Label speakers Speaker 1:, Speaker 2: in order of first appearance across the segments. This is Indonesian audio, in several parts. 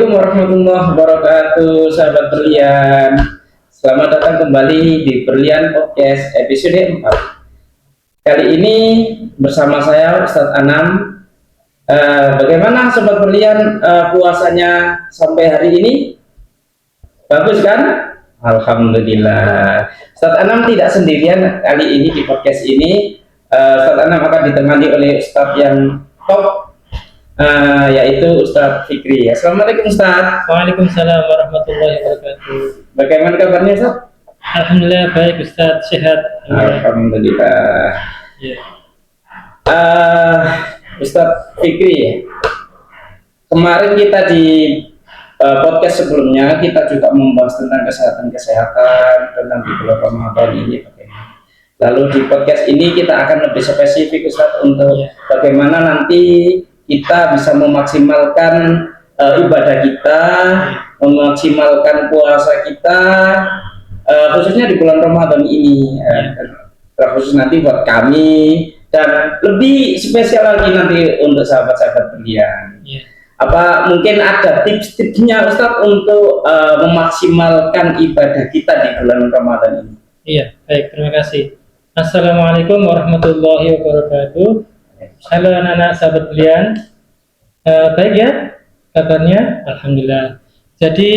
Speaker 1: Assalamualaikum warahmatullahi wabarakatuh, sahabat berlian. Selamat datang kembali di Berlian Podcast episode 4. Kali ini bersama saya Ustadz Anam. Bagaimana sobat berlian puasanya sampai hari ini? Bagus kan? Alhamdulillah. Ustadz Anam tidak sendirian kali ini di podcast ini. Ustadz Anam akan ditemani oleh Ustadz yang top, yaitu Ustadz Fikri. Assalamualaikum Ustadz.
Speaker 2: Waalaikumsalam warahmatullahi wabarakatuh.
Speaker 1: Bagaimana kabarnya Ustadz?
Speaker 2: Alhamdulillah baik Ustadz, sehat.
Speaker 1: Alhamdulillah.
Speaker 2: Ya.
Speaker 1: Ustadz Fikri, kemarin kita di podcast sebelumnya kita juga membahas tentang kesehatan tentang di bulan Ramadan ini. Lalu di podcast ini kita akan lebih spesifik Ustadz untuk bagaimana nanti kita bisa memaksimalkan ibadah kita, memaksimalkan puasa kita, khususnya di bulan Ramadan ini, khusus nanti buat kami dan lebih spesial lagi nanti untuk sahabat-sahabat berlian. Apa mungkin ada tips-tipsnya Ustadz untuk memaksimalkan ibadah kita di bulan Ramadan ini?
Speaker 2: Iya, baik, terima kasih. Assalamualaikum warahmatullahi wabarakatuh. Halo anak-anak sahabat berlian. Baik ya kabarnya? Alhamdulillah. Jadi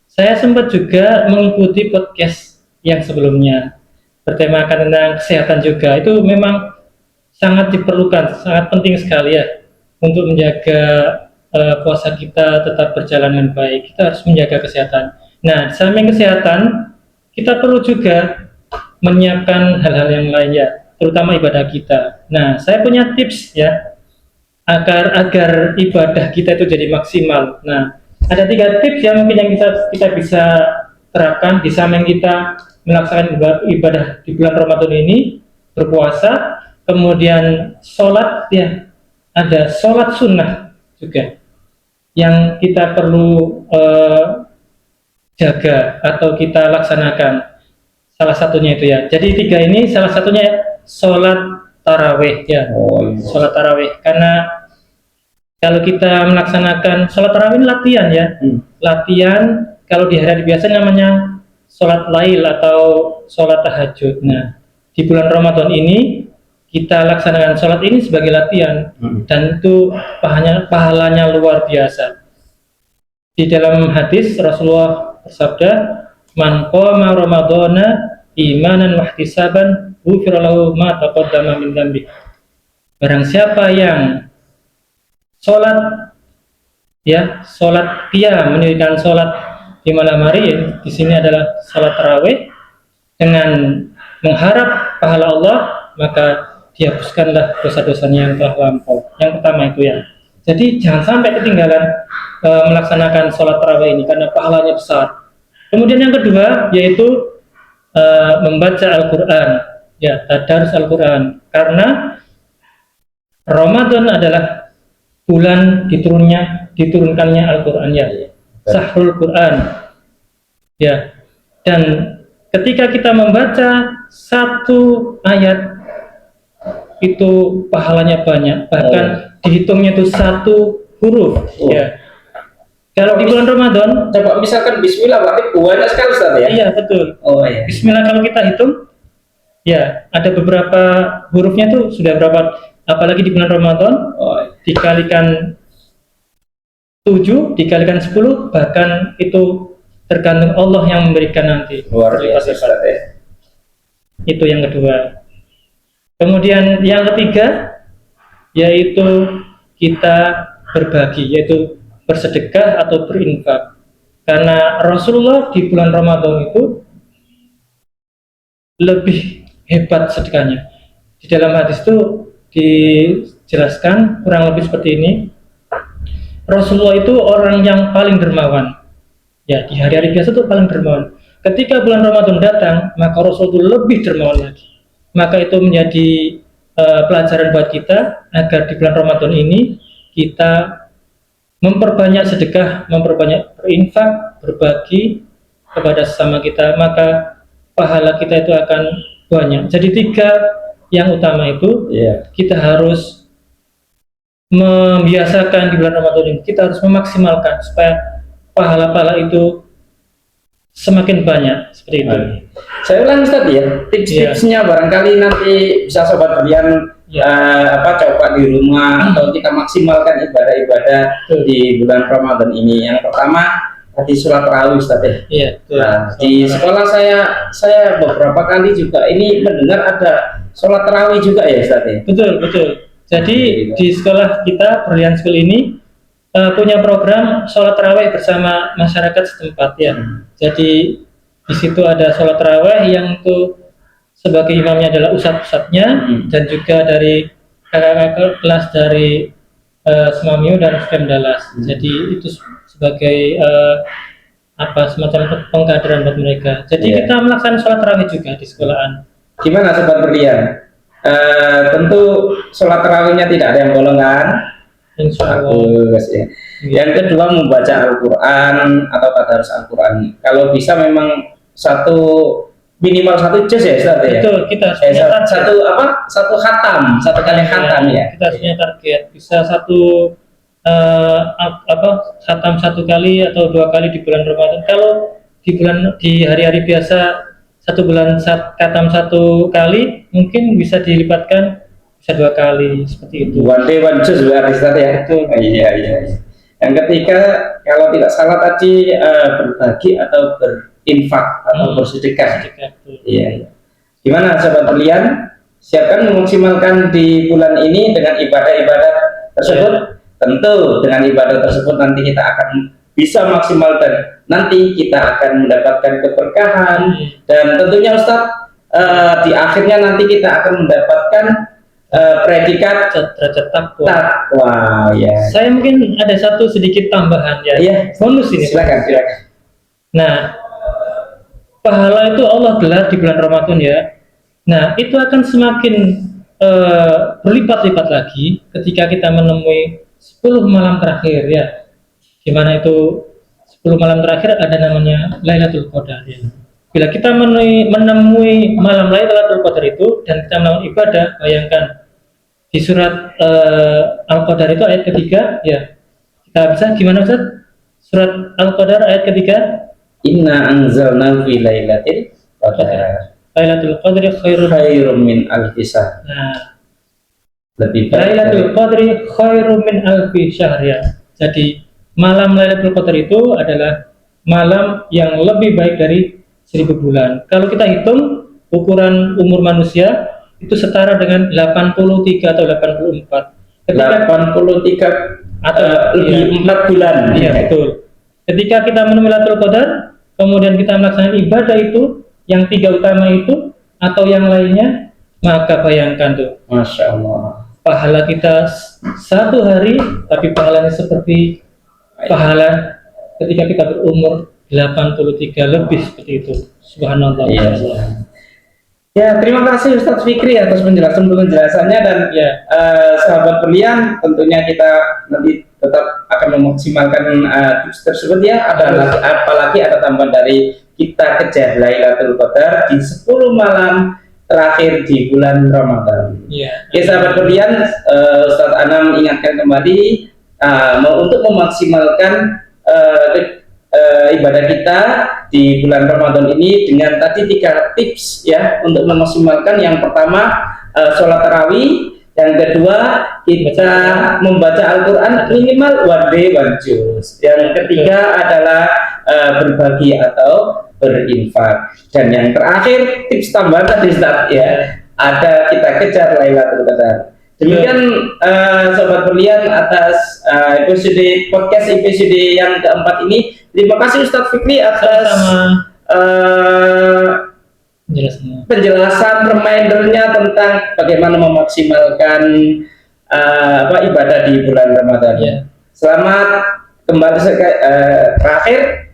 Speaker 2: saya sempat juga mengikuti podcast yang sebelumnya bertemakan tentang kesehatan juga. Itu memang sangat diperlukan, sangat penting sekali ya untuk menjaga puasa kita tetap berjalan dengan baik. Kita harus menjaga kesehatan. Nah, di samping kesehatan, kita perlu juga menyiapkan hal-hal yang lain ya, terutama ibadah kita. Nah, saya punya tips ya agar ibadah kita itu jadi maksimal. Nah, ada 3 tips yang mungkin yang kita bisa terapkan di samping kita melaksanakan ibadah di bulan Ramadan ini, berpuasa, kemudian sholat ya, ada sholat sunnah juga yang kita perlu jaga atau kita laksanakan. Salah satunya itu ya. Jadi 3 ini salah satunya sholat tarawih ya. Sholat tarawih, karena kalau kita melaksanakan sholat tarawih ini latihan ya. Latihan kalau di hari biasa namanya sholat lail atau sholat tahajud. Nah, di bulan Ramadan ini kita laksanakan sholat ini sebagai latihan, dan itu pahalanya luar biasa. Di dalam hadis Rasulullah bersabda, man qama ramadhana imanan wahtisaban ghufira lahu ma taqaddama min dzambi. Barang siapa yang sholat ya, sholat qiyam, mendirikan sholat di malam hari, di sini adalah sholat tarawih, dengan mengharap pahala Allah, maka dihapuskanlah dosa-dosanya yang telah lampau. Yang pertama itu ya. Jadi jangan sampai ketinggalan melaksanakan sholat tarawih ini karena pahalanya besar. Kemudian yang kedua yaitu membaca Al-Quran ya, tadarus Al-Quran, karena Ramadan adalah bulan diturunkannya Al-Quran ya, Sahrul Quran ya. Dan ketika kita membaca 1 ayat itu pahalanya banyak, bahkan dihitungnya itu 1 huruf ya. Kalau di bulan Ramadan,
Speaker 1: coba misalkan Bismillah berarti banyak sekali Ustaz ya?
Speaker 2: Iya betul.
Speaker 1: Iya.
Speaker 2: Bismillah kalau kita hitung, ya ada beberapa hurufnya tuh sudah berapa, apalagi di bulan Ramadan, dikalikan 7, dikalikan 10, bahkan itu tergantung Allah yang memberikan nanti.
Speaker 1: Luar biasa Ustaz ya.
Speaker 2: Itu yang kedua. Kemudian yang ketiga, yaitu kita berbagi, yaitu bersedekah atau berinfak. Karena Rasulullah di bulan Ramadan itu lebih hebat sedekahnya. Di dalam hadis itu dijelaskan kurang lebih seperti ini. Rasulullah itu orang yang paling dermawan. Ya, di hari-hari biasa itu paling dermawan. Ketika bulan Ramadan datang, maka Rasul itu lebih dermawan lagi. Maka itu menjadi pelajaran buat kita agar di bulan Ramadan ini kita memperbanyak sedekah, memperbanyak berinfak, berbagi kepada sesama kita, maka pahala kita itu akan banyak. Jadi 3 yang utama itu kita harus membiasakan di bulan Ramadan ini, kita harus memaksimalkan supaya pahala-pahala itu semakin banyak seperti itu.
Speaker 1: Saya ulang Ustaz ya, tips-tipsnya barangkali nanti bisa sobat berlian coba di rumah atau kita maksimalkan ibadah-ibadah di bulan Ramadan ini. Yang pertama tadi sholat tarawih Ustaz ya.
Speaker 2: Iya,
Speaker 1: Nah, di sekolah saya beberapa kali juga ini mendengar ada sholat tarawih juga ya Ustaz ya.
Speaker 2: Betul. Jadi di sekolah kita Berlian School ini punya program sholat tarawih bersama masyarakat setempat ya. Jadi di situ ada sholat tarawih yang itu sebagai imamnya adalah ustadz-ustadznya dan juga dari kakak-kakak kelas dari Semamiu dan Skem Dalas. Jadi itu sebagai semacam pengkaderan buat mereka. Jadi kita melaksanakan sholat tarawih juga di sekolahan.
Speaker 1: Gimana sobat berlian? Tentu sholat tarawihnya tidak ada yang bolongan. Bagus ya. Yang kedua membaca Al-Quran atau tadarus Al-Quran. Kalau bisa memang minimal satu juz ya Ustaz ya.
Speaker 2: Betul, kita
Speaker 1: satu khatam, satu kali khatam ya.
Speaker 2: Kita punya target bisa khatam satu kali atau 2 kali di bulan Ramadan. Kalau di hari-hari biasa satu bulan khatam 1 kali, mungkin bisa dilipatkan bisa 2 kali seperti itu.
Speaker 1: One day one juz berarti Ustaz ya. Itu iya. Yang ketiga kalau tidak salah tadi berbagi atau berinfak atau bersedekah. Iya. Gimana sahabat berlian? Siapkan memaksimalkan di bulan ini dengan ibadah-ibadah tersebut. Tentu dengan ibadah tersebut nanti kita akan bisa maksimal dan nanti kita akan mendapatkan keberkahan dan tentunya Ustadz di akhirnya nanti kita akan mendapatkan predikat
Speaker 2: derajat takwa.
Speaker 1: Ya.
Speaker 2: Saya mungkin ada satu sedikit tambahan ya.
Speaker 1: Iya.
Speaker 2: Bonus ini.
Speaker 1: Silakan.
Speaker 2: Nah, pahala itu Allah gelar di bulan Ramadan ya. Nah, itu akan semakin berlipat-lipat lagi ketika kita menemui 10 malam terakhir ya. Gimana itu 10 malam terakhir ada namanya Lailatul Qadar ya. Bila kita menemui malam Lailatul Qadar itu dan kita melakukan ibadah, bayangkan di surat Al-Qadar itu ayat ketiga ya. Kita bisa gimana Ustaz? Surat Al-Qadar ayat ketiga.
Speaker 1: Inna anzalna fi lailatul qadar.
Speaker 2: Lailatul Qadri
Speaker 1: khairum min alfi syahr.
Speaker 2: Nah,
Speaker 1: lebih baik
Speaker 2: Lailatul Qadri khairum min alfi syahr ya. Jadi malam Lailatul Qadar itu adalah malam yang lebih baik dari 1000 bulan. Kalau kita hitung ukuran umur manusia itu setara dengan 83 atau 84. Ketika
Speaker 1: 83 atau lebih 4 bulan.
Speaker 2: Iya, betul. Ketika kita menemui Lailatul Qadar, kemudian kita melaksanakan ibadah itu, yang 3 utama itu atau yang lainnya, maka bayangkan tuh.
Speaker 1: Masya Allah.
Speaker 2: Pahala kita 1 hari, tapi pahalanya seperti pahala ketika kita berumur 83 lebih seperti itu. Subhanallah.
Speaker 1: Iya. Ya, terima kasih Ustadz Fikri atas penjelasannya dan sahabat berlian, tentunya kita nanti tetap akan memaksimalkan tips tersebut ya. Apalagi ada tambahan dari kita kejar Lailatul Qadar di 10 malam terakhir di bulan Ramadan.
Speaker 2: Iya.
Speaker 1: Ya, sahabat berlian, Ustadz Anam ingatkan kembali untuk memaksimalkan ibadah kita di bulan Ramadan ini dengan tadi 3 tips ya untuk memaksimalkan. Yang pertama sholat tarawih, yang kedua kita membaca Al-Quran minimal one day one juz, yang ketiga adalah berbagi atau berinfak, dan yang terakhir tips tambahan tadi Ustaz ya, ada kita kejar Lailatul Qadar. Demikian sobat berlian atas podcast episode yang keempat ini. Terima kasih Ustadz Fikri atas penjelasan remindernya tentang bagaimana memaksimalkan ibadah di bulan Ramadan.
Speaker 2: Ya.
Speaker 1: Selamat kembali terakhir.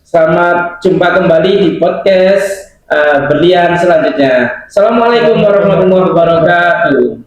Speaker 1: Selamat jumpa kembali di podcast berlian selanjutnya. Assalamualaikum warahmatullahi wabarakatuh.